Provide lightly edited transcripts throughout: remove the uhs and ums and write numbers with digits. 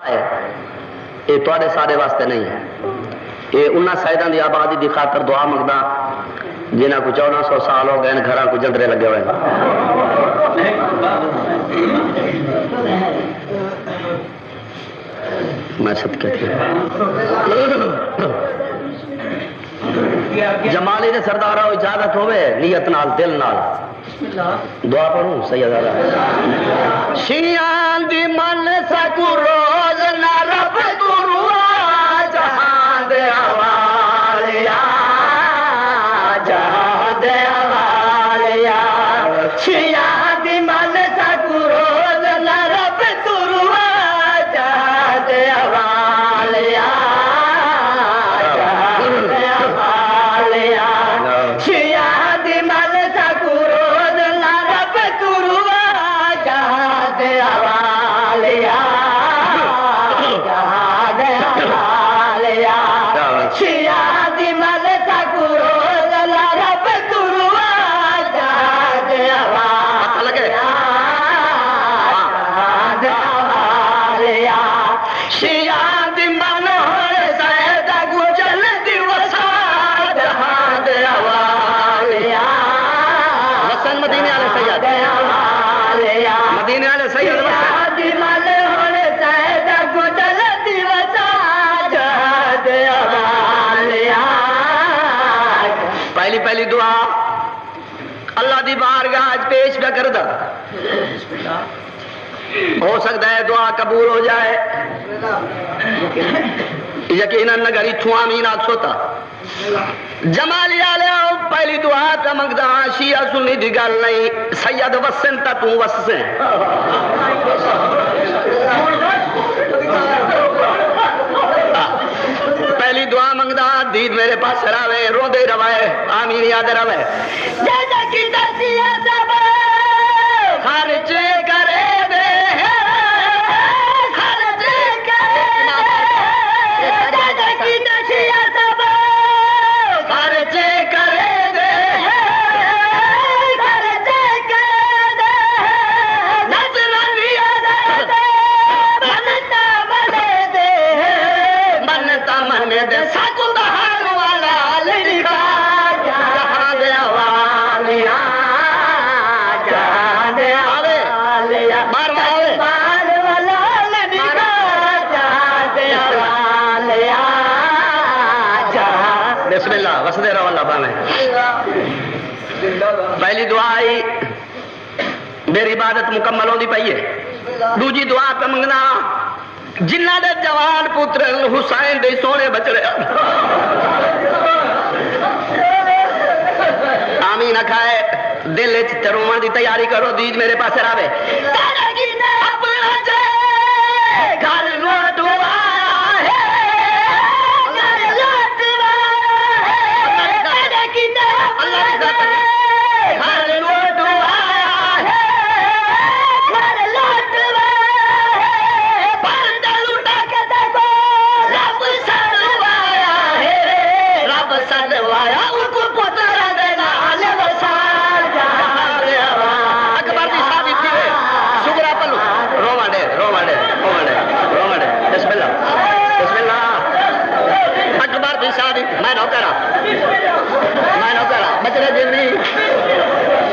یہ تواڈے سارے واسطے نہیں ہے، یہ انہاں سائداں دی آبادی دی خاطر دعا منگدا جنہاں کو 1400 سال ہو گئے گھراں کو جندرے لگے ہوئے میں صدقے جمالی دے سردارہ اجازت ہوئے نیت نال دل نال دعا پڑھوں سید شیعان دی من سکو روز نہ رب گرو جہاں دے حوالیا جہاں دے حوالیا شیعان دی من سکو روز نہ رب گرو جہاں دے حوالیا پہلی دعا اللہ دی بارگاہ آج پیش نہ کر دا ہو سکتا ہے دعا قبول ہو جائے یقیناً نگر اتھوں آمین آج سوتا جمالی آلیا پہلی دعا پہ منگدا شیعہ سنی دی گل نہیں سید وسن تا تو وسن پہلی دعا منگدا دید میرے پاس راوے رو دے روائے آمین یاد روائے جیسا کی درسیہ سب خرچے کرے دے خرچے کرے دے جیسا کی درسیہ سب خرچے کرے دے خرچے کرے دے نظر لیا دے منتا منے دے منتا منے دے ساکو بہار والا لڑکا جہاں دے والیا جہاں دے والیا بار والا لڑکا جہاں دے والیا جہاں بسم اللہ وسدے رہو اللہ بانے پہلی دعا آئی میری عبادت مکمل ہو دی پئی ہے دوجی دعا پہ منگنا جنہ دے جوان پتر حسین دے سونے بچ رہے آمین اکھائے دل چرومن دی تیاری کرو دیج میرے پاس راوے گھر لوٹ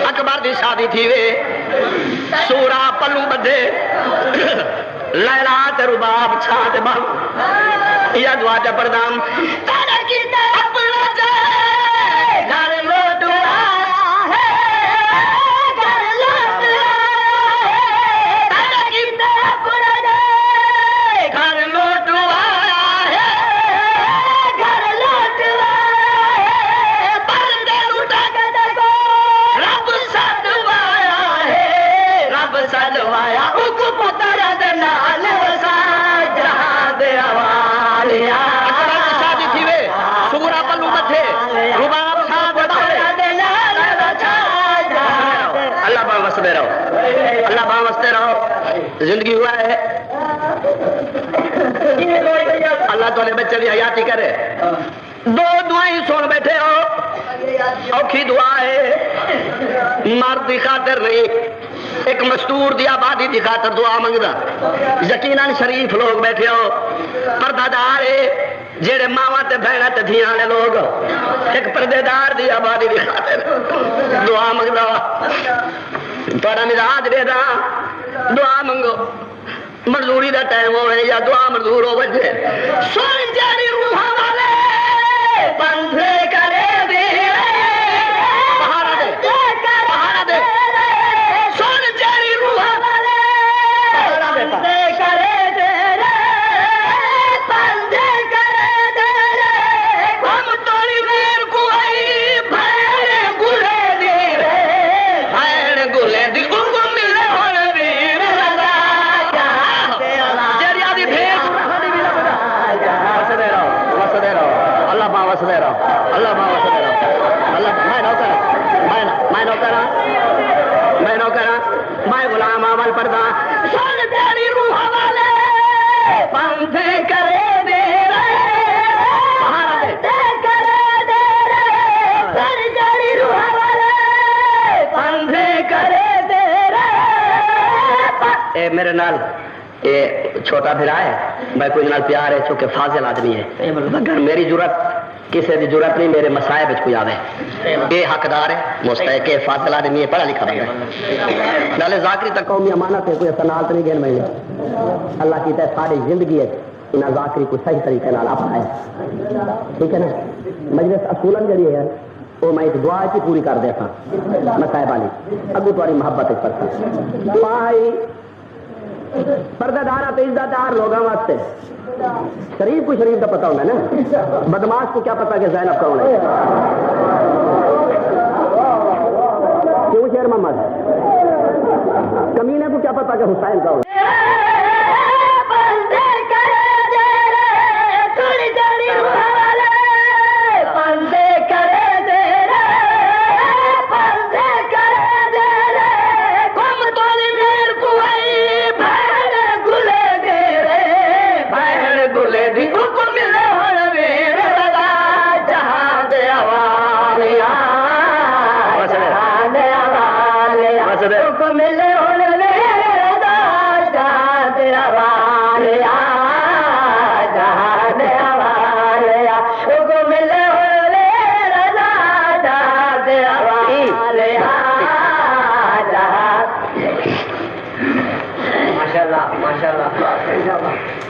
اکبر دی شادی تھی وے سورا پلو بدھے لیلا تے رباب چھات بام یا دعا تے پردام تانا کیتا اپنا جائے گھر لوٹ آیا ہے گھر لوٹ آیا ہے تانا کیتا اپنا جائے گھر لوٹ آیا ہے گھر لوٹ آیا سلوایا اک پتر دنال وسا جہاں دے حوالیا شادی تھی وے سورا پلو متھے رباب صاحب دنال وسا اللہ باں وسدے رہو اللہ باں وسدے رہو زندگی ہوا ہے اللہ تولے بچے بھی حیاتی کرے دو دعائیں سن بیٹھے ہو اوکھی دعا ہے مرد کی خاطر نہیں ایک مستور دی آبادی دی خاطر دعا منگدا یقیناً شریف لوگ بیٹھے ہو پردہ دار جیڑے ماواں تے بہناں تے دھیاں والے لوگ ایک پردے دار دی آبادی دی خاطر دعا منگدا تہاڈا مزاج دے دا دعا منگو مزدوری دا ٹائم ہوے یا دعا مزدور ہو بچے سن جاری روح والے بندے کرے دے بہارا دے سن جاری روح والے بندے کرے دے بندے کرے دے ہم توڑی میر کوئی بھین گلے دی بھین گلے دی میں غلام عمل پردہ سن تیری روح والے بندے کرے دے کرے دے سن تیری روح والے بندے کرے دے اے میرے نال یہ چھوٹا بھرا ہے میں کوئی نال پیار ہے چونکہ فاضل آدمی ہے مگر میری ضرورت کسی کی ضرورت نہیں میرے مسائب کوئی آوے یہ حقدار ہے مستحق ہے فاضل آدمی ہے پڑھا لکھا بندہ ہے نالے ذاکری تک قومی امانت ہے کوئی سنال تو نہیں گین میں اللہ کی ساری زندگی ہے انہیں ذاکری کو صحیح طریقے نال اپنائے ٹھیک ہے نا مجلس اصولن جڑی ہے وہ میں ایک دعا کی پوری کر دیا تھا مسائب والی اگو تمہاری محبت ایک پر بھائی پردہ دار عزت دار لوگوں واسطے شریف کو شریف کا پتہ ہونا نا بدماش کو کیا پتا کہ زینب کون ہے کیوں شیر محمد کمینے کو کیا پتا کہ حسین کون ہے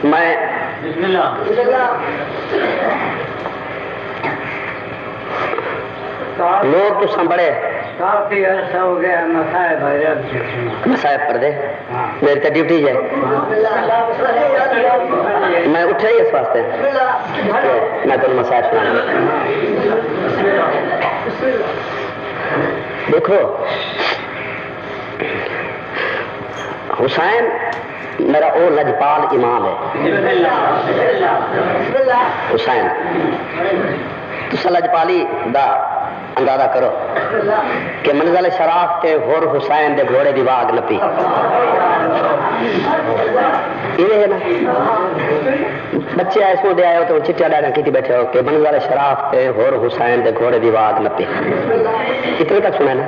میں لوگ تو سنبھڑے کافی عرصہ ہو گیا مسائب پر دے میری تو ڈیوٹی ہے میں اٹھا ہی اس واسطے میں تو مسائب سنا دیکھو حسین میرا او لجپال امام ہے حسین تو لجپالی دا اندازہ کرو کہ منزل شراف کے غور حسین دے گھوڑے دی واگ نپی یہ ہے نا بچے ایسو دے آئے ہو تو چٹیا ڈائنا کی بیٹھے ہو کہ منزل شراف کے غور حسین دے گھوڑے دی واگ نپی اتنے تک سنا نا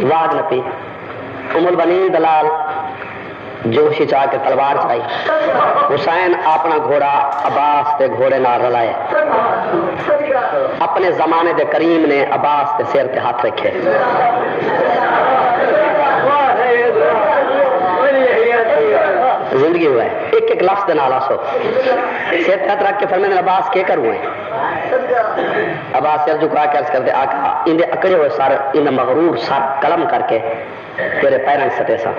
واگ نپی ام البنین دلال جوشی چاہ کے تلوار چاہی حسین اپنا گھوڑا عباس تے گھوڑے نہ رلائے اپنے زمانے دے کریم نے عباس تے سیر تے ہاتھ رکھے زندگی ہوا ہے ایک ایک لفظ دے نال آسو سیر تے ہاتھ رکھ کے فرمائے عباس کے کروں ہیں عباس سیر جھکا کے عرض کر دے آقا اندے اکڑے ہوئے سر اندے مغرور سر قلم کر کے تیرے پیرن سٹے سا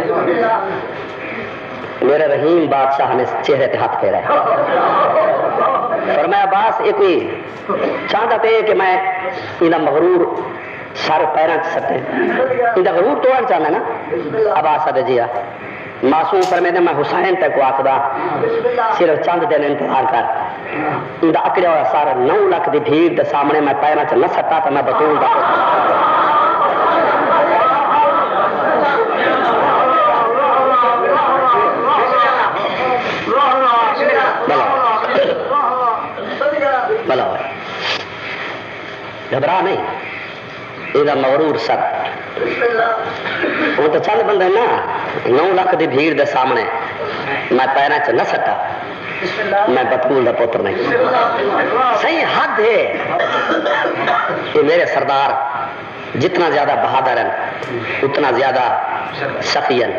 میرے رحیم بادشاہ نے چہرے تے ہاتھ پھیرا ہے فرمایا عباس یہ کوئی چاہتا تے کہ میں انہاں مغرور سر پیرن سٹے انہاں غرور توڑ چاہنا نا عباس آدھے جیا معصوم فرمائے میں حسین تک کو آخدا صرف چند دن انتظار کر انہاں اکڑے ہوا سارا 9 لاکھ دی بھیڑ دے سامنے میں پیرن چ نہ سٹا تو میں بطول دا بلا گھبرا نہیں یہ مغرور سر وہ تو چل بندے نا 9 لاکھ دی بھیڑ دے سامنے میں پیروں چ نہ سٹا میں بطول دا پتر نہیں صحیح حد ہے کہ میرے سردار جتنا زیادہ بہادر ہیں اتنا زیادہ سخی ہیں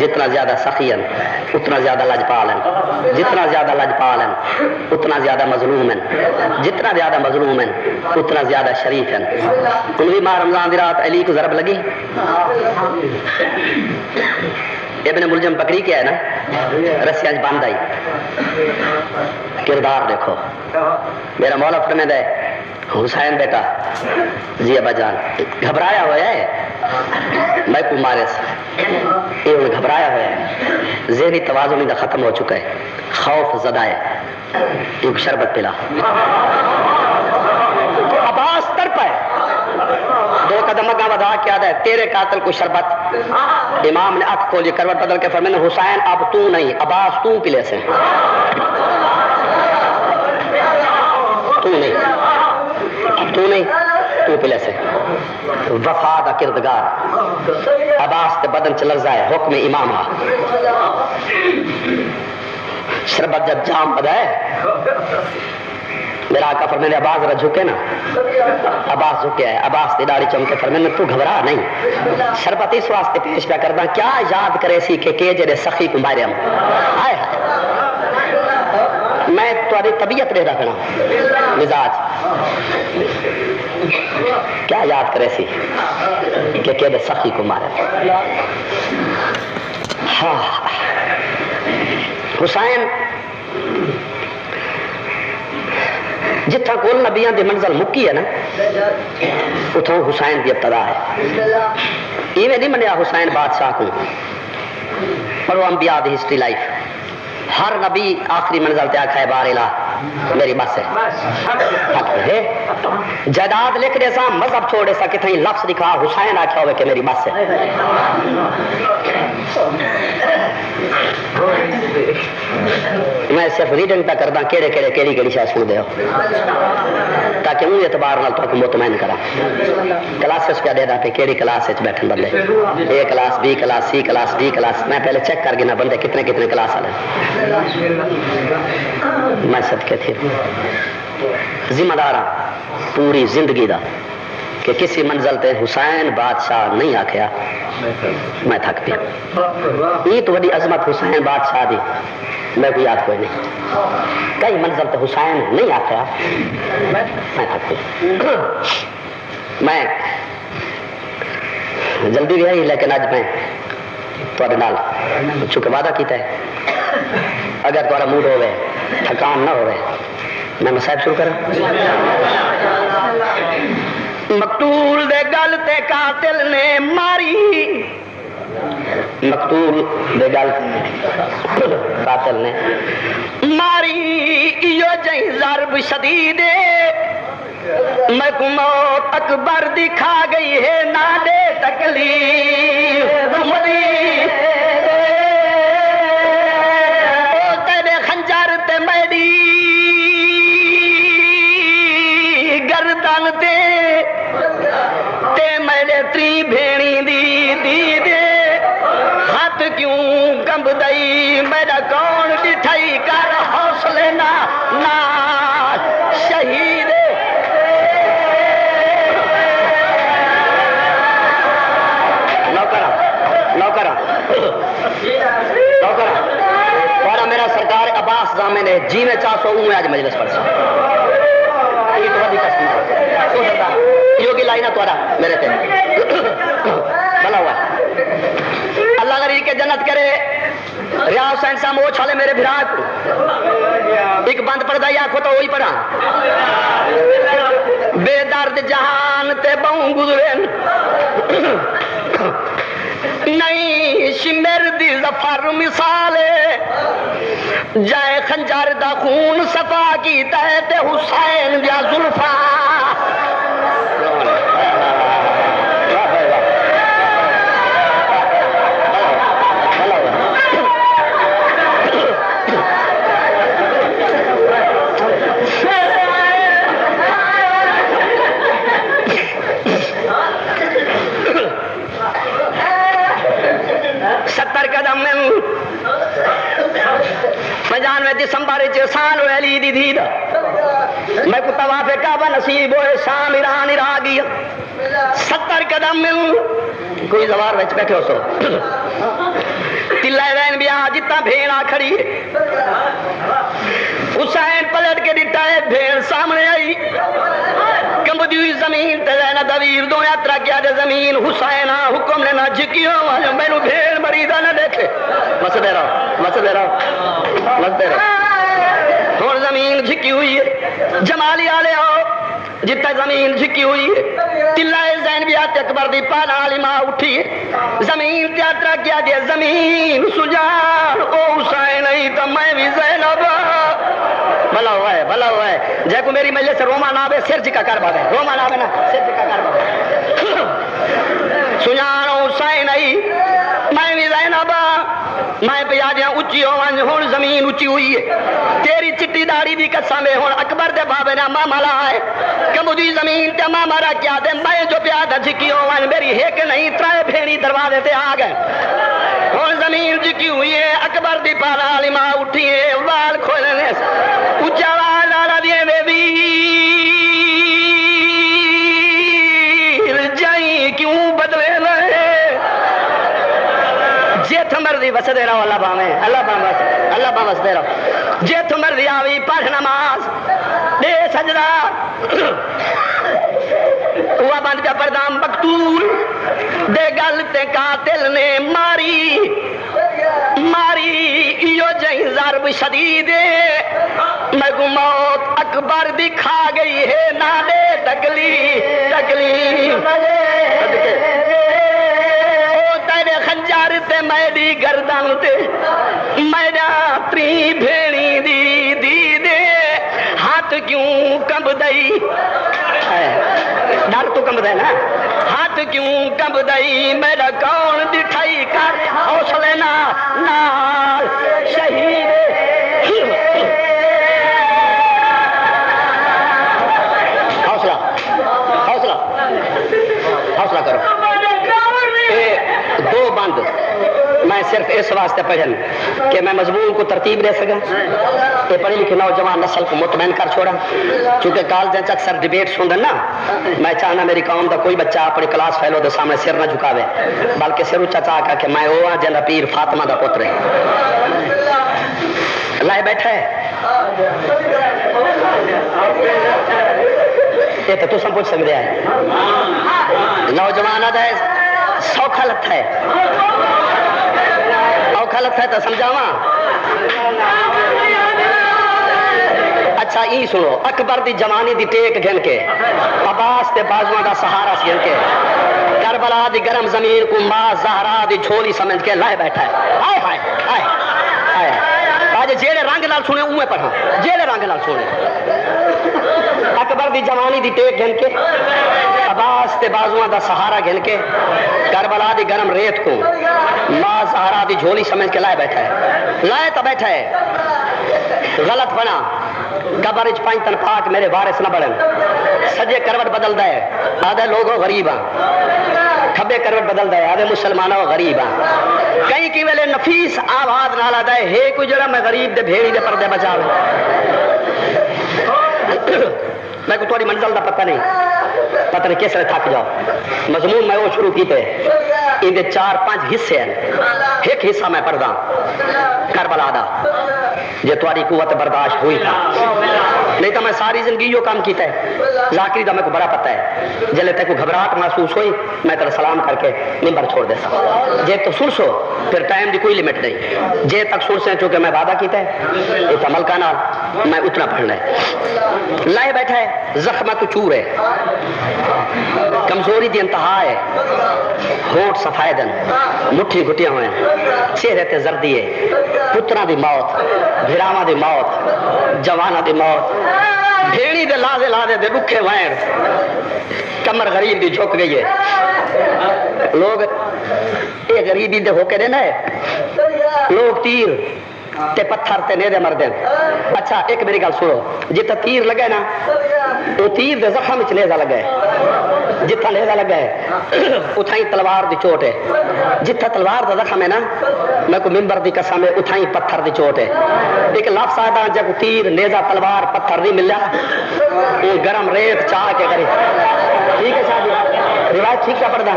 جتنا زیادہ سخی ہیں اتنا زیادہ لجپال ہیں جتنا زیادہ لجپال ہیں اتنا زیادہ مظلوم ہیں جتنا زیادہ مظلوم ہیں اتنا زیادہ شریف ہیں 19 ماہ رمضان دی رات علی کو ضرب لگی ابن ملجم پکڑی کیا ہے نا رسیاں بند آئی کردار دیکھو میرا مولا فرماتا ہے حسین بیٹا جی ابا جان گھبرایا ہوا ہے میں کو مارے سے یہ گھبرایا ہوا ہے ذہنی توازن ان کا ختم ہو چکا ہے خوف زدہ ہے ایک شربت پلا عباس تڑپا ہے 2 قدم اگاں ودا کیا ہے تیرے قاتل کو شربت امام نے آنکھ کھولی کروٹ بدل کے فرمایا حسین اب تو نہیں عباس تو پلے سے تو نہیں تو نہیں تو پلے سے وفا دا کردگار عباس تے بدن چ لرزا ہے حکم امام شربت جب جام بدا ہے میرا آقا فرمانے عباس ذرا جھکے نا عباس جھکے ہے عباس دی داڑھی چمکے فرمانے تو گھبرا نہیں شربت اس واسطے پیش پہ کردا کیا یاد کرے سی کہ جڑے سخی کو مارے ہم ہائے میں تمہاری طبیعت دے رکھنا مزاج کیا یاد کرے سی کہ سخی کو مارے ہاں حسین جتھا کول نبیان دی منزل مکی ہے نا اتھوں حسین دی ابتدا ہے ایویں نہیں منیا حسین بادشاہ کو پڑھو انبیاء دی ہسٹری لائف ہر نبی آخری منزل تے آکھا ہے بار الہ میری بس ہے جائیداد لکھ دے سا مذہب چھوڑے سا کتنے لفظ دکھا حسین آکھا ہوئے کہ میری بس ہے میں صرف ریڈنگ پہ کردا کیڑی شاید سن دے ہو تاکہ ان اعتبار نال تو مطمئن کرا کلاسز پہ دے دا پہ کیڑی کلاس وچ بیٹھن بندے A class B class C class D class میں پہلے چیک کر گنا بندے کتنے کلاس والے میں صدقے تھی ذمہ دار پوری زندگی دا کہ کسی منزل تے حسین بادشاہ نہیں آکھیا میں تھک پیا یہ تو بڑی عظمت حسین بادشاہ دی میں کوئی یاد کوئی نہیں کئی منزل تے حسین نہیں آکھیا میں تھک پیا میں جلدی بھی آئی لیکن اج میں تھوڑے نال چونکہ وعدہ کیتا ہے اگر تھوڑا موڈ ہوئے تھکان نہ ہوئے میں مسائب شروع کروں مقتول دے گل تے قاتل نے ماری مقتول دے گل قاتل نے ماری ایو جئی ضرب شدید میں کو موت اکبر دکھا گئی ہے نہ دے تکلیف مری تیرے خنجر تے میری گردن تے میرے تری بھیڑی دی دے ہاتھ کیوں کمب دئی میرا کون ڈٹھائی کر حوصلے نہ شہید نوکرا اور میرا سرکار عباس ضامن ہے جی میں 400 ہوں آج مجلس پر کی لائی نا توڑا میرے تے بھلا ہوا اللہ غریب کے جنت کرے ریا حسین صاحب وہ چھالے میرے بھرا ایک بند پڑھتا یا آنکھوں تو وہی پڑھا بے درد جہان تے بہوں گزرے نہیں شمر دی ظفر مثال جائے خنجر دا خون صفا کی تے حسین بیا زلفا احسان ہوئے علی دی دید میں کو طواف کعبہ نصیب ہوئے شام ایران عراقی 70 قدم میں کوئی زوار وچ بیٹھے ہو سو تلہ وین بیا جتا بھیڑا کھڑی ہے حسین پلٹ کے ڈٹا ہے بھیڑ سامنے آئی کمبدی ہوئی زمین تے زینہ دویر دو یاترا کیا دے زمین حسین حکم نے نہ جھکیو والے میں نو بھیڑ مریدہ نہ دیکھے بس دے رہا اور زمین جھکی ہوئی ہے جمالی آلے آؤ جتا زمین جھکی ہوئی ہے تلہ زین بیات اکبر دی پانا عالمہ اٹھی ہے زمین تیاترا کیا دیا زمین سجان او حسین ای تو میں بھی زینب بھلا ہوا ہے جے کو میری مجلس سے روما نابے سر جکا کر باگے روما نابے نا سر جکا کر باگے سجان او حسین ای میں بھی زینب میں پہ آجیاں اچھی ہوان ہون زمین اچھی ہوئی ہے تیری چٹی داڑی دی قسم ہے ہون اکبر دے بابے نا ماں مالا ہے کمودی زمین تے ماں مارا کیا دے میں جو پیادہ جھکی ہوان میری ایک نہیں ترائے بھیڑی دروازے تے آ گئے ہون زمین جھکی ہوئی ہے اکبر دی پالا عالمہ اٹھی ہے وال کھولنے اچھا وال آلا دیے بے ویر جائیں کیوں بدلے رہے جیت مرضی بس دے رہا اللہ بامس دے رہا جیت مرضی آوی پڑھ نماز دے سجدہ ہوا بند پہ پردام مقتول دے گلتے قاتل نے ماری ایو جہیں ضرب شدید میں کو موت اکبر دکھا گئی ہے نہ دے تکلیف خنجار تے میری گردن تے میرا تری بھیڑی دی دے ہاتھ کیوں کمب دئی ڈر تو کمب دے نا ہاتھ کیوں کمب دئی میرا کون دکھائی کر حوصلے نال شہید حوصلہ کرو دو بند میں صرف اس واسطے پڑھن کہ میں مضمون کو ترتیب دے سکا کہ پڑھی لکھی نوجوان نسل کو مطمئن کر چھوڑا چونکہ کالجیں اکثر ڈیبیٹ سن نا میں چاہنا میری قوم دا کوئی بچہ اپنی کلاس فیلو دے سامنے سر نہ جھکاوے بلکہ سر اونچا چاہ کہ میں ہوا جنہ پیر فاطمہ دا پتر لائے بیٹھا ہے یہ تو سب پوچھ سکتے ہیں نوجوان آدھا ہے سوکھا لگتا ہے اوکھا لگتا ہے تو سمجھاواں اچھا ای سنو اکبر دی جوانی دی ٹیک گھن کے عباس تے بازواں دا سہارا گھن کے کربلا دی گرم زمین کو ماں زہرا دی جھولی سمجھ کے لائے بیٹھا ہے ہائے ہائے ہائے ہائے آج جیڑے رنگ نال سنے اوے پڑھا جیڑے رنگ نال سنے اکبر دی جوانی دی ٹیک گھن کے عباس تے بازواں دا سہارا گھن کے کربلا دی گرم ریت کو ماں زہرا دی جھولی سمجھ کے لائے بیٹھا ہے لائے تو بیٹھا ہے غلط بنا قبر اچ پانچ تن پاک میرے وارث نہ بڑھن سجے کروٹ بدل دے آدھے لوگوں غریب ہیں کھبے کروٹ بدل دے آدھے مسلمانوں غریب ہیں کہیں کی ویلے نفیس آواز نال آدھا ہے کوئی جڑا میں غریب دے بھیڑی دے پردے بچا میں کو تھوڑی منزل دا پتہ نہیں کس طرح تھک جاؤ مضمون میں وہ شروع کیتے ان دے 4-5 حصے ہیں ایک حصہ میں پڑھدا کربلا دا جے تھوڑی قوت برداشت ہوئی نہیں تو میں ساری زندگی یہ کام کیتا ہے ذاکری دا میں کو بڑا پتہ ہے جلے تے کو گھبراہٹ محسوس ہوئی میں تیرا سلام کر کے ممبر چھوڑ دیتا جے تو سرسو پھر ٹائم دی کوئی لیمٹ نہیں جے تک سرسیں چونکہ میں وعدہ کیتا ہے ایک عمل کا نال میں اتنا پڑھنا ہے لائے بیٹھا ہے زخمہ تو چور ہے کمزوری دی انتہا ہے ہونٹ سفیدن مٹھی گھٹیاں ہوئے چہرے تے زردی ہے پترا دی موت بھراواں دی موت جوانا دی موت بھیڑی دے لادے دے رکھے وائر کمر غریب دی جھک گئی ہے لوگ یہ غریبی دے ہو کے دینا ہے لوگ تیر تے پتھر تے نیدے مر دیں اچھا ایک میری گل سنو جتا تیر لگے نا وہ تیر دے زخم وچ نیزہ لگے جتھا نیزا لگا ہے اتھا ہی تلوار دی چوٹ ہے، جتھا تلوار دا زخم ہے نا میں کو ممبر دی قسم ہے اتھا ہی پتھر دی چوٹ ہے۔ ایک لفظ آدھا جب تیر نیزا تلوار پتھر نہیں ملا وہ گرم ریت چاہ کے کرے، ٹھیک ہے صاحب روایت ٹھیک کا پڑھنا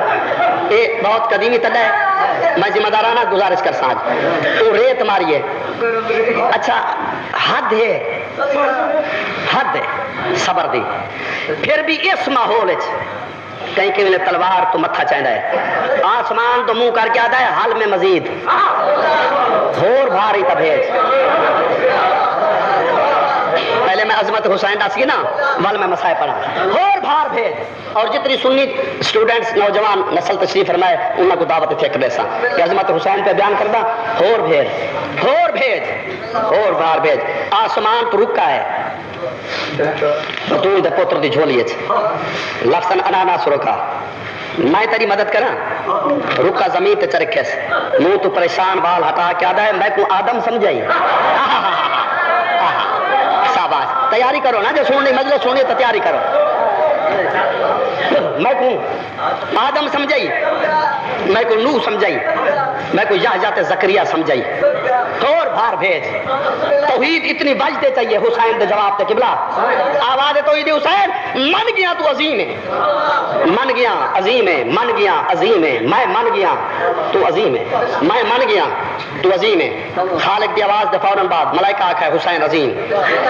یہ بہت قدیمی تلہ ہے، میں ذمہ دارانہ گزارش کر ساج تو ریت ماری ہے۔ اچھا حد ہے، حد ہے صبر دی، پھر بھی اس ماحول کہیں کہ تلوار تو متھا چاہتا ہے، آسمان تو منہ کر کے آتا ہے حل میں مزید اور بھاری تبھیج۔ پہلے میں عظمت حسین ڈاسی نا ول میں مسائل پڑھا اور بھار بھیج، اور جتنی سنی سٹوڈنٹس نوجوان نسل تشریف فرمائے انہوں کو دعوت تھے کر کہ عظمت حسین پہ بیان کردہ اور بھیج اور بھیج اور بھار بھیج۔ آسمان تو رکا ہے تو پوتر دی جھولی لفظن انانا سرکا میں تیری مدد کرا رکا زمین تے چرکھس منہ تو پریشان بال ہٹا کے آدھا ہے میں کو آدم سمجھائی۔ شاباش تیاری کرو نا جو سننی مجلس سننی تو تیاری کرو۔ میں کو آدم سمجھائی، میں کو نوح سمجھائی، میں کو یحییٰ زکریا سمجھائی اور بھار بھیج۔ توحید اتنی بجتے چاہیے حسین دے جواب تے قبلہ آواز توحید حسین من گیا تو عظیم ہے، من گیا عظیم ہے، من گیا عظیم ہے، میں من گیا تو عظیم ہے، میں من گیا تو عظیم ہے۔ خالق دی آواز دے فوراً بعد ملائکہ آکھا ہے حسین عظیم،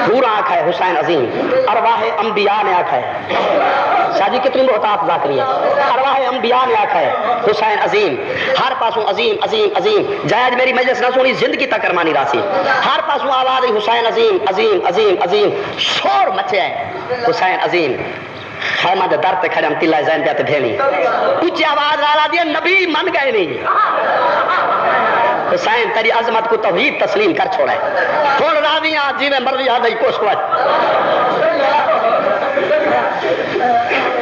پورا آکھا ہے حسین عظیم، ارواح انبیاء نے آکھا ہے شاہ جی کتنی محتاط ذاکری ہے، ارواح انبیاء نے آکھا ہے حسین عظیم، ہر پاسوں عظیم عظیم عظیم۔ جائز میری مجلس نہ سونی زندگی تک کرمانی راسی، ہر پاسوں آواز حسین عظیم عظیم عظیم عظیم، شور مچے ہے حسین عظیم۔ خیمہ دے در تے کھڑے ہم تلہ زین دیتے بھیلی کچھ آواز آ دیا نبی من گئے نہیں۔ حسین تیری عظمت کو توحید تسلیم کر چھوڑا ہے، کون راضیاں جی میں مرضی آدھائی کوش کوش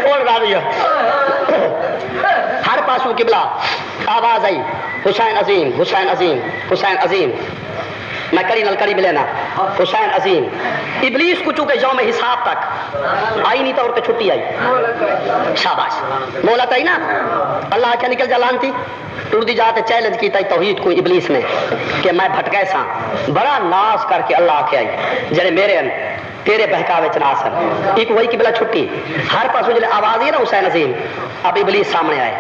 کون راضیاں ہر پاسوں قبلہ آواز آئی حسین عظیم حسین عظیم حسین عظیم۔ میں کری نل کری ملینا حسین عظیم۔ ابلیس کو چونکہ یوم حساب تک آئی نہیں طور پہ چھٹی آئی، شاباش مولا تھی نا اللہ کیا نکل جلان تھی ٹوٹ دی جاتے چیلنج کی تھی توحید کو ابلیس نے کہ میں بھٹکے سا بڑا ناز کر کے اللہ کے آئی جڑے میرے ان تیرے بہکاوے چناسر ایک وہی قبلہ چھٹی ہر پاس جلے آواز ہے نا حسین عظیم۔ اب ابلیس سامنے آئے،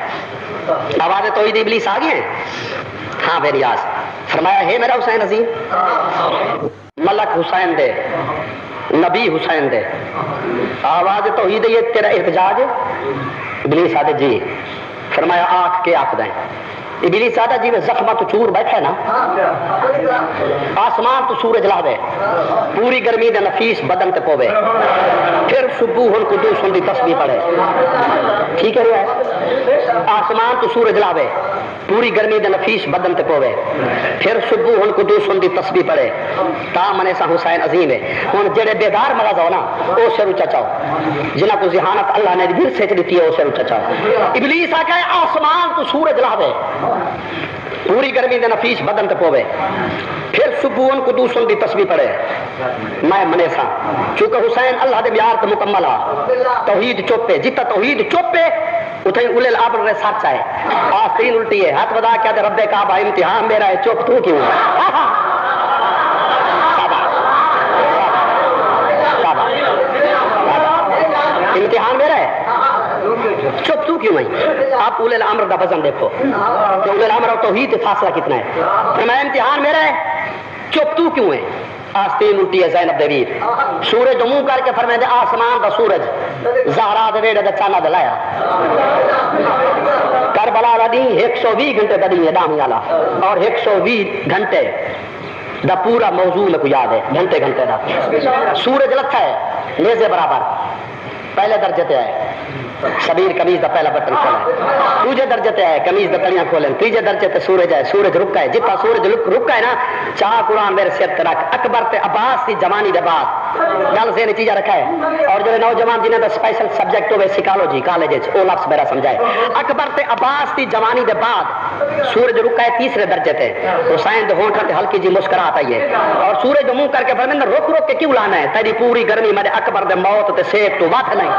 آواز توحید ابلیس آ گئے ہیں ہاں بے ریاض فرمایا ہے میرا حسین عظیم، ملک حسین دے نبی حسین دے آواز توحید یہ تیرا احتجاج ہے؟ ابلیس آدھے جی۔ فرمایا آنکھ کے آنکھ دیں۔ ابلیس آدھا جی میں زخمہ تو چور بیٹھا ہے نا، آسمان تو سورج لا دے پوری گرمی دے نفیس بدن تے پوے پھر سبوح القدوس دی تسبیح پڑھے، ٹھیک ہے آسمان تو سورج لا دے پوری گرمی دے نفیس بدن تے پوے پھر سبوح القدوس دی تسبیح پڑھے تا منے سا حسین عظیم ہے۔ ہن جڑے بیدار مغز ہو نا او سر اونچا چاہو، جنہاں کو ذہانت اللہ نے دل سے دیتی ہے او سر اونچا چاہو۔ ابلیس آکھا ہے آسمان تو سورج لا دے پوری گرمی دے نفیس بدن تے پوے پھر سبحان قدوس دی تسبیح پڑھے میں منے سا چونکہ حسین اللہ دے بیار تے مکمل آ توحید چوپے جتا توحید چوپے اتھے اولے الامر رے سچ ہے آخرین الٹی ہے ہاتھ بدا کیا دے رب کعبہ امتحان میرا ہے چوپ تو کیوں امتحان میرا ہے چپ تو کیوں نہیں؟ آپ اولے الامر دا وزن دیکھو کہ اولے الامر اور توحید فاصلہ کتنا ہے۔ فرمایا امتحان میرا ہے چپ تو کیوں ہے؟ آستین الٹی ہے زینب دویر سورج منہ کر کے فرمائے دے آسمان دا سورج زہرا دے ویڑے دا چانا دلایا کربلا دا دی 120 گھنٹے دا دی دامی آلا اور 120 گھنٹے دا پورا موضوع میں کو یاد ہے گھنٹے گھنٹے دا سورج لکھا ہے نیزے برابر پہلے درجے تے آئے شبیر قمیض دا پہلا بٹن کھولا دوسرے درجے تے آئے قمیض دا تڑیاں کھولیں تیسرے درجے تے سورج ہے سورج رکا ہے جتا سورج رکا ہے نا چاہ قرآن میرے سر تے رکھ اکبر تے عباس کی جوانی دے بعد گل ذہن چیزیں رکھا ہے اور جو نوجوان جنہیں دا اسپیشل سبجیکٹ ہوئے سائیکالوجی کالج او لفظ میرا سمجھائے اکبر تے عباس کی جوانی دے بعد سورج رکا ہے تیسرے درجے تے حسین دے ہونٹاں تے ہلکی جی مسکراہٹ آئی ہے اور سورج منہ کر کے فرمایا رک رک کے کیوں لانا ہے تیری پوری گرمی میرے اکبر دے موت تے سیک تو وقت نہیں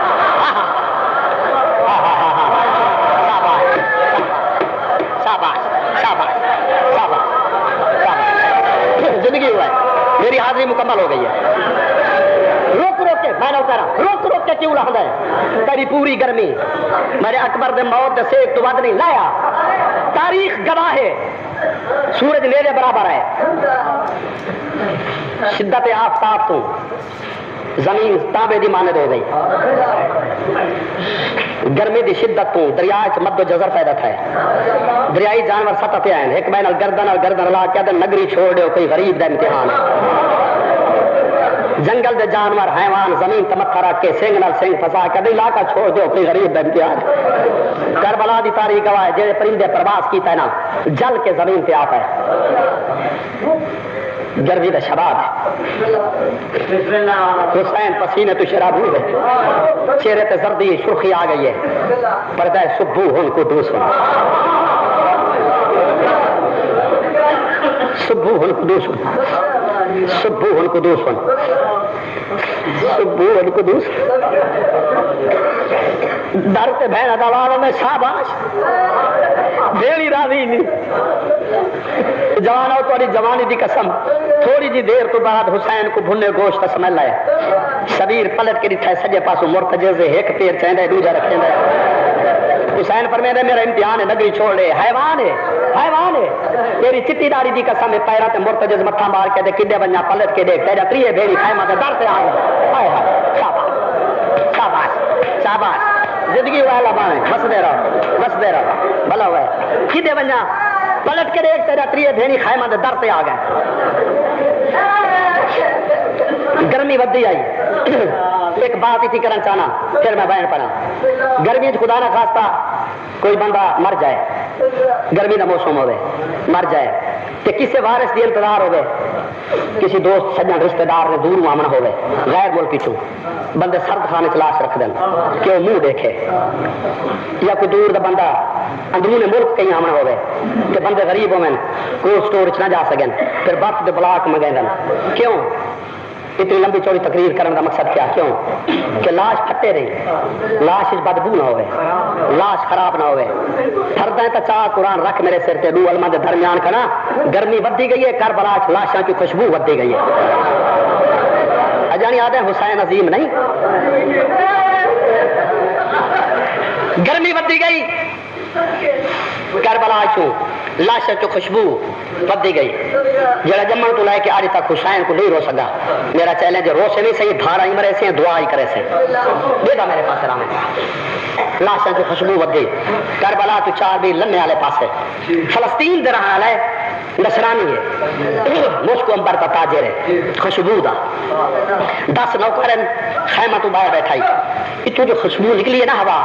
مکمل ہو گئی ہے. روک روک کے میں نے اتارا روک روک کے کیوں لہدا ہے تیری پوری گرمی میرے اکبر دے موت دے سیک تو ود نہیں لایا. تاریخ گواہ ہے سورج میرے برابر ہے. شدت آفتاب تو زمین تابے دی مانند ہو گئی. گرمی دی شدت تو دریا چ مد و جزر پیدا تھا. دریائی جانور سطح پہ آئے ایک بین گردن لا کے نگری چھوڑ دیو کوئی غریب دا امتحان. جنگل دے جانور حیوان زمین تمتھا رکھ کے سنگ نال سنگ پھسا کے علاقہ چھوڑ دیو کوئی غریب دا امتحان. کربلا دی تاریخ گواہ ہے جڑے پرندے پرواز کیتا ہے نا جل کے زمین پہ آتا ہے. گرمی دا شباب حسین پسینے تو شراب ہوئے چہرے تے زردی سرخی آ گئی ہے. پردہ صبح ہن کو دوس ہن صبح ہن قدوس صبح ہن قدوس ہن صبح ہن قدوس در تے بہن دلال میں شاباش دیلی راضی نہیں. جوانو تھوڑی جوانی دی قسم تھوڑی جی دیر تو بعد حسین کو بھنے گوشت سمجھ لایا. شبیر پلٹ کے ڈٹھا سجے پاسوں مرتجے سے ایک پیر چیندے دوجا رکھیں دے. حسین پر میرے امتحان ہے نگری چھوڑ لے حیوان ہے تیری چٹی داڑھی دی قسم ہے پیرا تے مرتجز متھا مار کے دے کڈے بنیا پلٹ کے دیکھ تیرا تریے بھیڑی خیمہ دے در تے آ گیا. ہائے ہائے شاباش شاباش شاباش زندگی والا بانے مسدے رہو بھلا ہوا ہے کڈے بنیا پلٹ کے دیکھ تیرا تریے بھیڑی خیمہ دے در تے آ گئے. گرمی ودی آئی. ایک بات ہی تھی کرنا چاہنا پھر میں بیان پڑا. گرمی خدا نہ خواستہ کوئی بندہ مر جائے گرمی کا موسم ہوئے مر جائے کہ کسی وارث دی انتظار ہوئے کسی دوست سجن رشتہ دار نے دور آمنا ہوئے غیر ملکی چوں بندے سرد خانے چلاش رکھ دیں کہ وہ منہ دیکھے یا کوئی دور دا بندہ اندرون ملک کہیں آمنا ہوئے کہ بندے غریب ہوئے کوئی سٹور نہ جا سکیں پھر وقت دے بلاک منگیں دیں. کیوں اتنی لمبی چوڑی تقریر کرنے کا مقصد کیا کیوں کہ لاش پھٹے رہی لاش بدبو نہ ہوئے لاش خراب نہ ہوئے. پھردیں تا چاہ قرآن رکھ میرے سر تے دو علماء دے درمیان کھنا گرمی ودی گئی ہے کربلا لاشاں کی خوشبو ودی گئی ہے. اجانی آدھے حسین عظیم نہیں گرمی ودی گئی کربلا چوں لاشاں کی خوشبو ودی گئی. جڑا جمن تو لے کے آج تک حسین کو نہیں رو سکا. میرا چیلنج رو سے نہیں صحیح دھارا ہی مرے سے دعا ہی کرے سے دے دا میرے پاس رہا میں لاشاں کی خوشبو ودی. کربلا تو چار بھی لنے والے پاسے فلسطین دے رہا ہے نصرانی ہے مسکو امبر کا تاجر ہے خوشبو دا 10 نوکرن خیمہ تو باہر بیٹھائی اتو جو خوشبو نکلی ہے نا ہوا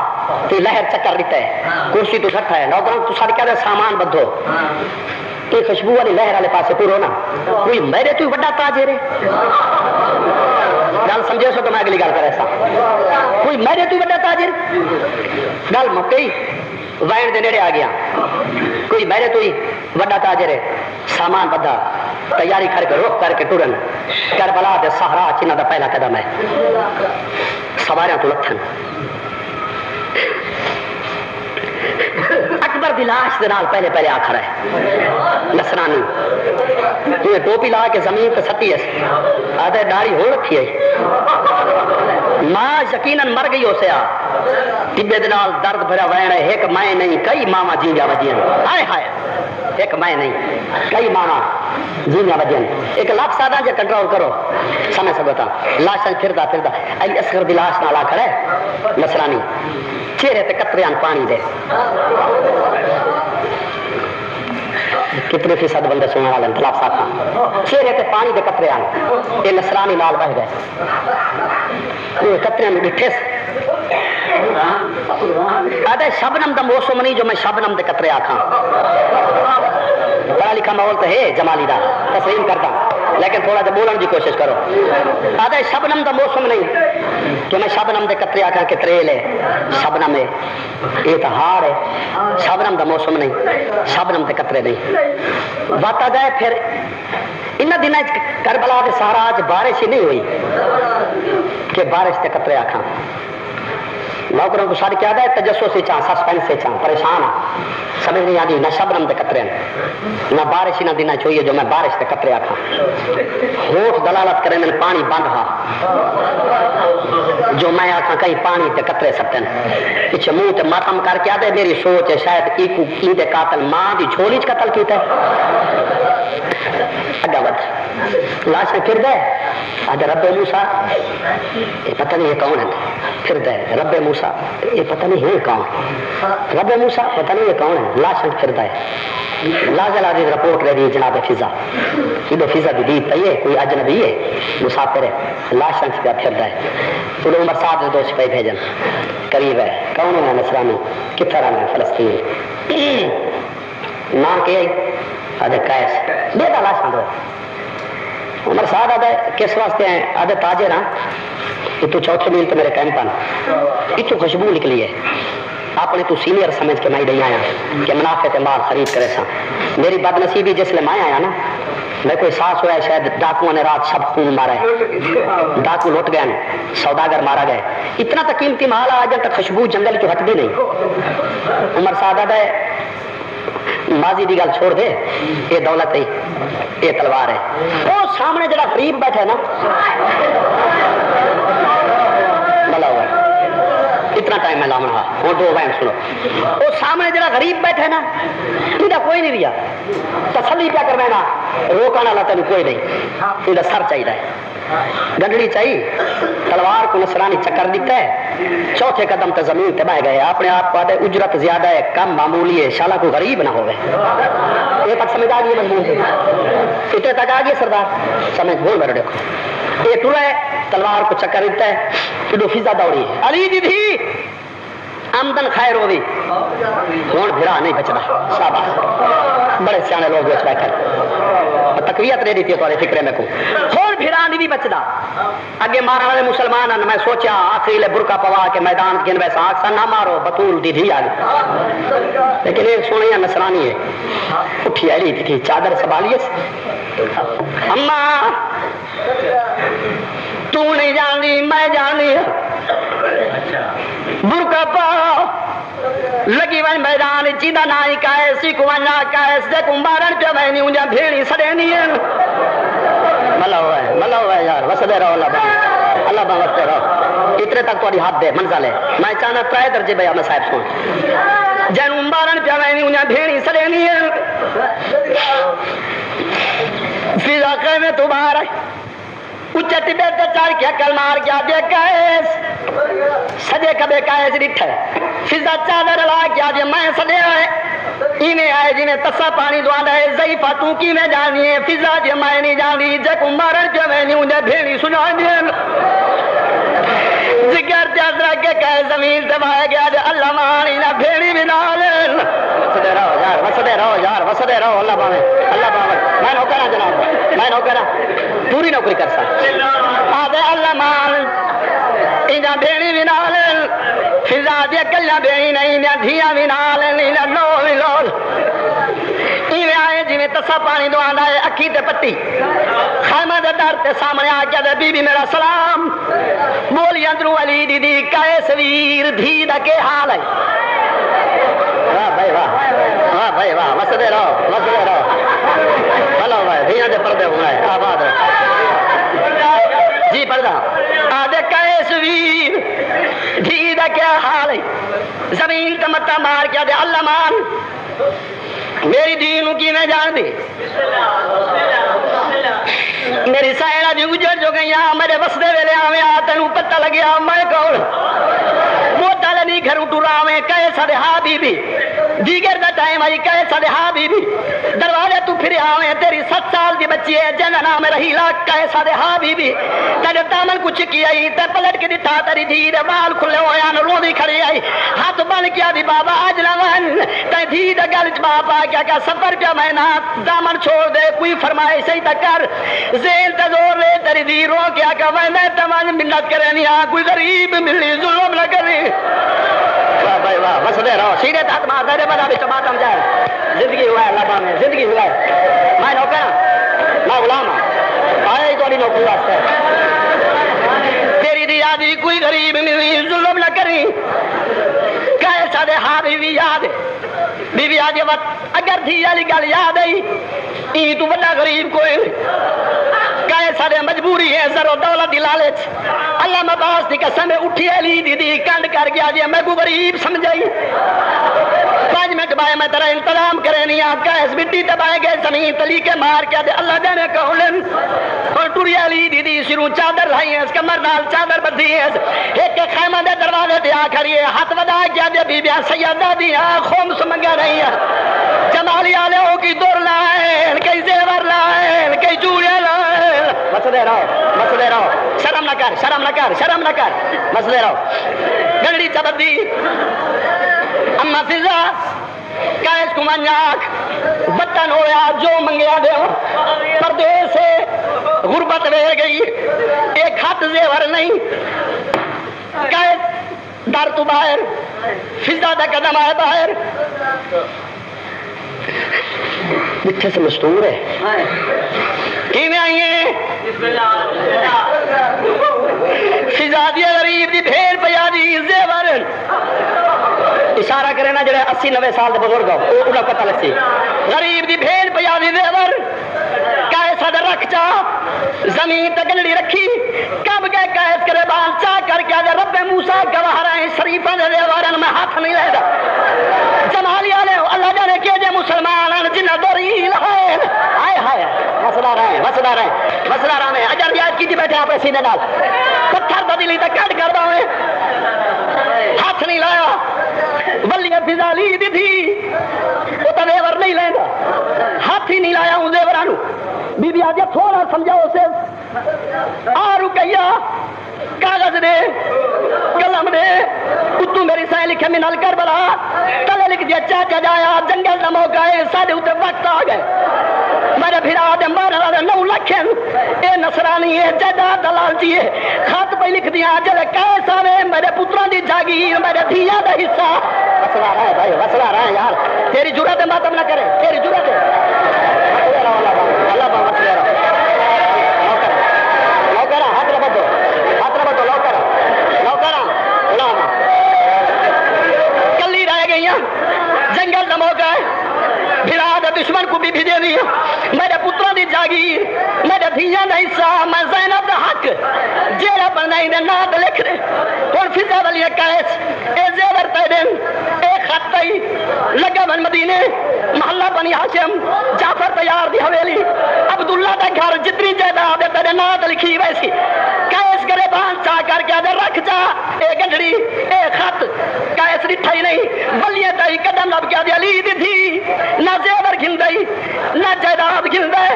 تو لہر چکر دیتا ہے کرسی تو گھٹا ہے نوکرن تو سارے کیا دے سامان بدھو یہ خوشبو والی لہر والے پاسے پورو نا کوئی میرے تو بڑا تاجر ہے گل سمجھے سو تو میں اگلی گل کرے سا کوئی میرے تو بڑا تاجر گل مکئی وائن دے نیڑے آ گیا کوئی میرے تو ہی بڑا تاجر ہے سامان بدھا تیاری کر کے رخ کر کے ٹرن کربلا دے سہارا چنہ دا پہلا قدم ہے سواریاں تو لتھن اکبر دی لاش دے نال پہلے آخر ہے نصرانی یہ ٹوپی لا کے زمین تے سٹی ہے آدھے داڑھی ہو رکھی ہے ماں یقیناً مر گئی ہو سیا ٹبے دے نال درد بھرا وین ہے ایک میں نہیں کئی ماما جیندیاں وجیاں ہائے ہائے ایک میں نہیں کئی ماما جیندیاں وجیاں ایک لفظ آدھا جے کنٹرول کرو سمجھ سکو تا لاشاں پھردا علی اصغر دی لاش نال آ کھڑا ہے نصرانی چہرے تے قطریاں پانی دے کتنے فیصد بندے سننے والے خلاف ساتھ چہرے تے پانی دے قطرے آن یہ نصرانی نال بہ گئے یہ قطرے میں ڈٹھے آدھے شبنم دا موسم نہیں جو میں شبنم دے قطرے آکھاں پڑھا لکھا ماحول تو ہے جمالی دا تسلیم کرتا لیکن تھوڑا جا بولن کی کوشش کرو آدھے شبنم دا موسم نہیں تو میں شبنم دے قطرے آکھاں کہ تریل ہے شبنم ہے یہ تو ہار ہے شبنم دا موسم نہیں شبنم دے قطرے نہیں بات آ جائے پھر ان دنوں کربلا کے سہارا آج بارش ہی نہیں ہوئی کہ بارش کے قطرے آکھاں نوکروں کو ساری کیا ہے تجسس سے چاہ سسپینس سے چاہ پریشان ہاں سمجھ نہیں آتی نہ شبنم تے قطرے نہ بارش نہ دینا چاہیے جو میں بارش تے قطرے آکھاں ہوٹ دلالت کریں پانی بند ہا جو میں آکھاں کہیں پانی تے قطرے سٹن پیچھے منہ تے ماتم کر کے آدھے میری سوچ ہے شاید ایکو ایندے قاتل ماں دی جھولی چ قتل کیتا ہے اگا ود لاشیں پھر دے آج رب موسیٰ یہ پتہ نہیں یہ کون ہے پھر دے رب موسیٰ یہ پتہ نہیں ہے کون رب موسیٰ پتہ نہیں یہ کون ہے لاشیں پھر دے لازل آدھی رپورٹ رہ رہی جناب فضا یہ فضا بھی دید پہیے کوئی اجنبی ہے مسافر ہے لاشیں پھر دے تو عمر صاحب نے دو سپاہی بھیجن قریب ہے کون ہے نصرانی کتھر ہے فلسطین نام کیا ہے آدھے قیس بیٹا لاشیں دو عمر صاحب آدھے کس واسطے ہیں آدھے تاجر ہاں یہ تو چوتھے میل تو میرے کیمپ آنا یہ تو خوشبو نکلی ہے اپنے تو سینئر سمجھ کے میں نہیں آیا کہ منافع تے مال خرید کرے سا میری بد نصیبی جس لئے میں آیا نا میں کوئی احساس ہوا ہے شاید ڈاکوؤں نے رات سب خون مارا ہے ڈاکو لٹ گئے سوداگر مارا گئے اتنا تک قیمتی مال آ جب تک خوشبو جنگل کی ہٹ بھی نہیں عمر صاحب آدھے ماضی دی گل چھوڑ دے یہ دولت ہے یہ تلوار ہے وہ سامنے جڑا غریب بیٹھا ہے نا بلا ہوا اتنا ٹائم میں لاؤں گا وہ دو وائن سنو وہ سامنے جڑا غریب بیٹھا ہے نا یہ کوئی نہیں رہا تسلی کیا کر میں نا روکانا لا تین کوئی نہیں یہ سر چاہیے گڈڑی چاہیے تلوار کو نصرانی چکر دیتا ہے چوتھے قدم تے زمین تے بہ گئے اپنے آپ کو اجرت زیادہ ہے کم معمولی ہے شالا کو غریب نہ ہوئے یہ تک سمجھ آ گئی مضمون اتنے تک آ گئی سردار سمجھ بول میرے دیکھو یہ ٹورا ہے تلوار کو چکر دیتا ہے کہ فضا دوڑی ہے علی دی تھی آمدن خیر ہوگی ہون بھرا نہیں بچنا شاباش بڑے سیانے لوگ بیٹھ بیٹھے تقویت دے دیتی ہے تمہارے فکرے میں کو ہون بھرا نہیں بھی بچنا اگے مارا والے مسلمان ہیں میں سوچا آخری لے برقع پوا کے میدان گن ویسا آکسا نہ مارو بطول دی دھی آگی لیکن ایک سونے نصرانی ہے اٹھی ایلی تھی چادر سنبھالیے اماں تو نہیں جانی میں جانی برقع پا لگی وائن میدان چیدہ نائی کائسی کوانا کائس دے کمبارن پہ میں نہیں انجا بھیڑی سڑینی ہے ملا ہوا ہے یار وسدے رہو اللہ با وسدے رہو اتنے تک توڑی ہاتھ دے منزل ہے میں چاہنا ترائے درجے بھائی میں صاحب سن جن کمبارن پہ میں نہیں انجا بھیڑی سڑینی ہے فضا کہ میں تمہارا اچھتی بیٹھے چار کیا کل مار کیا دے کائس سجے کبے کائس ڈٹھا فضا چادر لا کیا دے میں سجے آئے اینے آئے جنہیں تسا پانی دوانا ہے ضعیفہ تو کی میں جانی ہے فضا جے میں نہیں جانی جے کمبارن جو میں نہیں انہیں بھیڑی سنا دیں ذکر چادر کے کہے زمین سے بھائے گیا دے اللہ مانی نہ بھیڑی بنا لیں وسدے رہو یار وسدے رہو اللہ باوے میں نوکرہ جناب میں نوکرہ پوری نوکری کر سا آدھے اللہ مان انجا بھیڑی بنا لیں فضا دے کلیا بھیڑی نہیں انجا دھیا بنا لیں انجا لو لول ایویں آئے جی میں تسا پانی دو آندا ہے اکھی تے پٹی خیمہ دے در تے سامنے آ گیا دے بی بی میرا سلام بولی اندرو علی دی دی کائے سویر دھی دا کے حال ہے واہ بھائی واہ وسدے رہو بھلو بھائی دھیاں دے پردے ہونا ہے آباد رہے جی پردہ آدھے کائے سویر دھی دا کیا حال ہے زمین تمتا مار کیا دے اللہ مان میری دینوں کی میں جان دی میری سائنہ دی اجڑ جو گئیاں میرے بسدے ویلے آویں آتنوں پتہ لگیا میں کون موتا لنی گھروں ٹورا آویں کہے سادے ہاں بی بی دیگر دا ٹائم آئی کہے سادے ہاں بی بی دروازے تو پھر آویں تیری 7 سال دی بچی ہے جنہ نام رہی لاکھ کہے سادے ہاں بی بی تیرے دامن کچھ کی آئی تے پلٹ کے دتا تیری دھیر بال کھلے ہویا نہ رو دی کھڑی آئی ہاتھ بن کیا دی بابا آج لون تے دھیر گلچ بابا کیا سفر پہ میں نہ دامن چھوڑ دے کوئی فرمائے صحیح تک کر زین تزور لے تیری دھیروں کیا کہ میں تمام منت کرے نہیں کوئی غریب ملی ظلم نہ کرے واہ بھائی واہ وسدے رہو سیدھے تحت مار دے بڑا بھی ماتم جائے زندگی ہوا ہے اللہ میں زندگی ہوا ہے میں نوکر میں غلام ہوں آیا ہی تھوڑی نوکری واسطے تیری دی یادی کوئی غریب ملی ظلم نہ کری بیوی یاد بیوی آ جائے اگر تھی والی گل یاد آئی ای تو بڑا غریب کوئی کہے سارے مجبوری ہے زر و دولت دی لالچ اللہ مباس دی قسم اٹھی علی دی کنڈ کر گیا جی میں کو غریب سمجھائی 5 منٹ بائے میں تیرا انتظام کرے نہیں آقا اس مٹی دبائے گئے زمین تلی کے مار کے دے اللہ دینے کہولن اور ٹوری علی دی شروع چادر لائی ہے اس کمر نال چادر بدھی ہے ایک کے خیمہ دے دروازے دے آ کھڑی ہے ہاتھ ودا کیا دے بی بیاں سیدہ دی خمس منگا رہی ہے جمالی آلے ہو کی دور لائن کئی زیور لائن کئی چوڑے لائن مسئلے رہو شرم نہ کر شرم نہ کر مسئلے رہو گنڈی چبدی اما فضا کائس کو منیاک بطن ہویا جو منگیا دے پردیس سے غربت رہ گئی ایک ہاتھ زیور نہیں کائس در تو باہر فضا دا قدم آئے باہر جتھے سے مستور ہے کی میں آئیے فضا دی غریب دی بھیڑ پیا دی زیور اشارہ کرے نا جڑے 80-90 سال دے بزرگ ہو انہاں پتہ لسی غریب دی بھیڑ پیا دی زیور کائس دا رکھ چا زمین تے گنڈی رکھی کب گئے کائس کرے بان چا کر کے دے رب موسی گواہ رہے شریفاں دے زیورن میں ہاتھ نہیں لے دا جمالی والے اللہ جانے کہ جے مسلمان جنہ دریل ہے ہائے ہائے مسئلہ رہے اجر یاد کیجئے بیٹھے آپ سینے نال پتھر دا دلی تے کٹ کر دو ہاتھ نہیں لایا ولی فضا لی دی تھی وہ تو زیور نہیں لیندا ہاتھ ہی نہیں لایا ان زیورانو بی بی آجا تھوڑا سمجھاؤ اسے آ رکیا کاغذ دے قلم دے اتو میری سائیں لکھے منال کربلا تلے لکھ دیا چاچا جایا جنگل دا موقع ہے سادے اتے وقت آ گئے میرے پھر آدھے مارا دے 9 لکھیں اے نصرانی ہے جائیداد دلال چیئے خط پہ لکھ دیا جلے کیسا وے میرے پتران دی جاگیر میرے دھیا دا حصہ وصلہ رہا ہے بھائی وصلہ رہا ہے یار تیری جرات ماتم نہ کرے تیری جرات اللہ با وصلہ رہا لوکرہ ہاتھ ربطو لوکرہ کلی رہ گئی ہیں جنگل دا موقع ہے پھر آدھے دشمن کو بھی بھیجے دیا میرے پتروں دی جاگیر میرے دھیاں دا حصہ میں زینب دا حق جیرہ بنائی دے ناد لکھ دے اور فضا ولی کیس اے زیور تیدن اے خط تی لگا بن مدینے محلہ بنی حاشم جعفر تیار دی حویلی عبداللہ دا گھر جتنی جائیداد تیرے ناد لکھی ویسی کیس کرے بان چاہ کر کے دے رکھ جا اے گنڈڑی اے خط کیس رٹھا ہی نہیں ولیے تائی قدم لب کیا دے علی دی تھی نہ زیور گھندائی نہ جائیداد گھندائی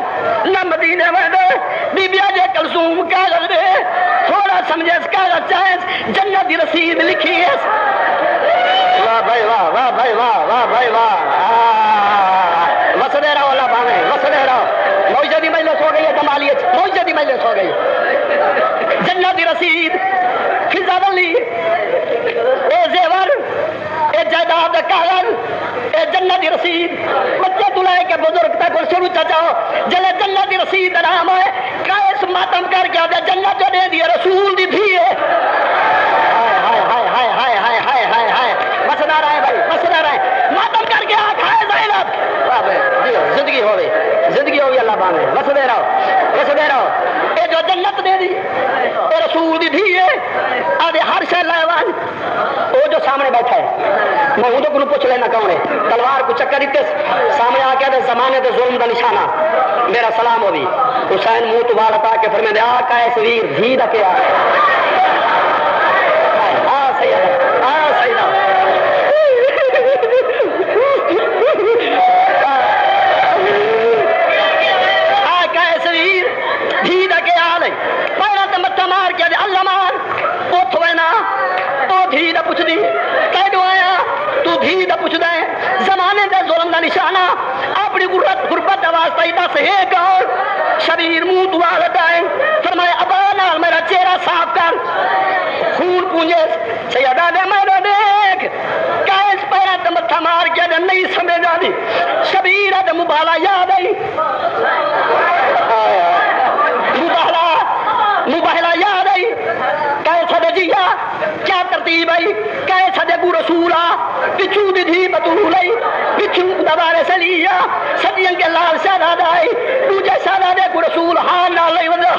نہ مدینے میں دے بی بی آجے کلثوم کاغذ دے تھوڑا سمجھے اس کاغذ چاہے جنت دی رسید لکھی ہے واہ بھائی واہ بھائی واہ وسدے رہو اللہ بانے وسدے رہو موجہ دی مجلس ہو گئی ہے جمالیت موجہ دی مجلس ہو گئی جنت دی رسید فضا ولی اے زیور اے جائیداد کاغذ اے جنت دی رسید بچے دلائے کے بزرگ تک اور شروع چاچاؤ جلے جنت دی رسید نام ہے کائس ماتم کر کے آدھے جنت جو دے دیا رسول دی تھی ہے مسئلہ رہا ہے بھائی مسئلہ رہا ہے ماتم کر کے آکھ ہے زینب زندگی ہوگی اللہ بانے مسئلے رہو اے جو جنت دے دی اے رسول دی تھی ہے آدھے ہر شہ لائوان وہ جو سامنے بیٹھا ہے میں ہوں تو کنو پوچھ لینا کون ہے تلوار کو چکر دیتے سامنے آکے دے زمانے دے ظلم دا نشانہ میرا سلام ہوئی حسین منہ تو بالتا کے فرمے دے آقا ہے سویر دھی دا کیا سیدہ آقا ہے سویر دھی دا کیا لئی پہلا تو متہ مار کیا دے اللہ مار پوتھ وینا تو دھی دا پوچھ دی کہہ دو آیا تو دھی دا پوچھ دے زمانے دے ظلم دا نشانہ اپنی غربت واسطہ دا سہے اور شبیر منہ تو آلتا ہے فرمائے ابا نال میرا چہرہ صاف کر خون پونجے سیدہ دے میرا دیکھ کائس پہلا تو متہ مار کیا دے نہیں سمجھا دی شبیر دے مبالا یاد آئی مبالا یاد آئی کیسا دے جیا کیا ترتیب آئی کہے سدے کو رسولہ پچھو دی بطول آئی پچھو دوبارے سلیہ سدیاں کے لال سادہ آئی دوجہ سادہ کو رسول ہاں نہ لئی وندہ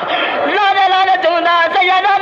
لانے لانے چوندہ سیدہ